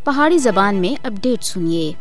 پہاڑی زبان میں اپڈیٹ سنیے۔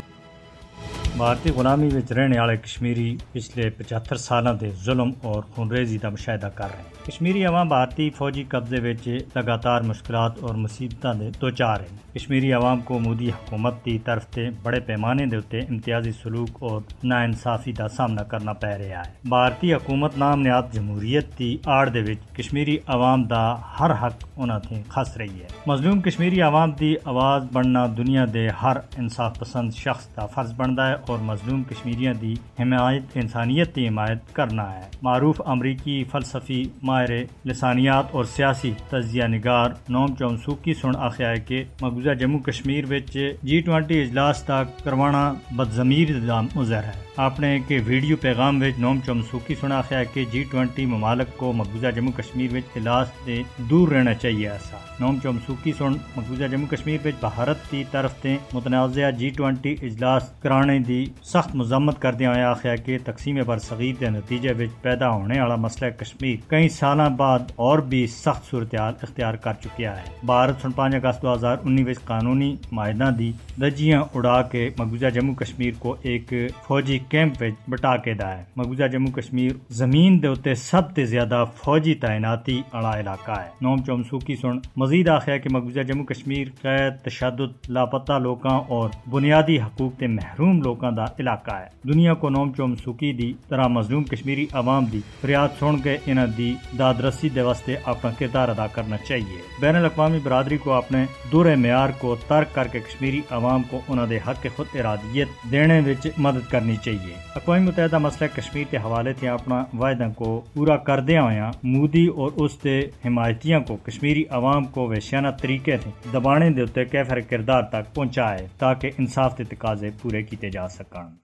بھارتی غلامی وچ رہنے والے کشمیری پچھلے 75 سالوں دے ظلم اور خونریزی کا مشاہدہ کر رہے ہیں۔ کشمیری عوام بھارتی فوجی قبضے وچ لگاتار مشکلات اور مصیبتاں دے دوچار ہیں۔ کشمیری عوام کو مودی حکومت کی طرف سے بڑے پیمانے دے اتے امتیازی سلوک اور ناانصافی کا سامنا کرنا پی رہا ہے۔ بھارتی حکومت نام نہاد جمہوریت کی آڑ دے وچ کشمیری عوام دا ہر حق انہاں تے خس رہی ہے۔ مظلوم کشمیری عوام دی آواز بننا دنیا دے ہر انصاف پسند شخص کا فرض بنتا ہے اور مظلوم کشمیریاں دی حمایت انسانیت کی حمایت کرنا ہے۔ معروف امریکی فلسفی ماہر لسانیات اور سیاسی تجزیہ نگار نوم چومسوکی سن آخیا ہے کہ مقبوضہ جموں کشمیر وچ G20 اجلاس تک کروانا بدضمیر دا مظہر ہے۔ آپ نے کہ ویڈیو پیغام وچ نوم چومسوکی سن آخیا ہے کہ G20 ممالک کو مقبوضہ جموں کشمیر وچ اجلاس سے دور رہنا چاہیے۔ ایسا نوم چومسوکی سن مقبوضہ جموں کشمیر وچ بھارت کی طرف سے متنازعہ G20 اجلاس کرانے دی سخت مذمت کردیا ہوئے آخیا کہ تقسیم برصغیر کے نتیجے وچ پیدا ہونے والا مسئلہ کشمیر کئی سالوں بعد اور بھی سخت صورتحال اختیار کر چکیا ہے۔ بھارت 5 اگست 2019 وچ قانونی معاہدہ دی دھجیاں اڑا کے مقبوضہ جموں کشمیر کو ایک فوجی کیمپ وچ بٹا کے دا ہے۔ مقبوضہ جموں کشمیر زمین دے اتے سب تے زیادہ فوجی تعیناتی والا علاقہ ہے۔ نوم چومسوکی سن مزید آخیا کہ مقبوضہ جموں کشمیر قید، تشدد، لاپتہ لوکاں اور بنیادی حقوق تے محروم لوکاں دا علاقہ ہے۔ دنیا کو نوم چومسوکی دی طرح مظلوم کشمیری عوام دی فریاد سن کے انہاں دی داد رسی دے واسطے اپنا کردار ادا کرنا چاہیے۔ بین الاقوامی برادری کو اپنے دور معیار کو ترک کر کے کشمیری عوام کو انہاں دے حق خود ارادیت دینے وچ مدد کرنی چاہیے۔ اقوام متحدہ مسئلہ کشمیر کے حوالے سے اپنا وعدہ کو پورا کردیا ہویا مودی اور اس کے حمایتیاں کو کشمیری عوام کو وحشیانہ طریقے سے دبانے دے اتے کیفر کردار تک پہنچائے تاکہ انصاف کے تقاضے پورے کیتے جا سکن۔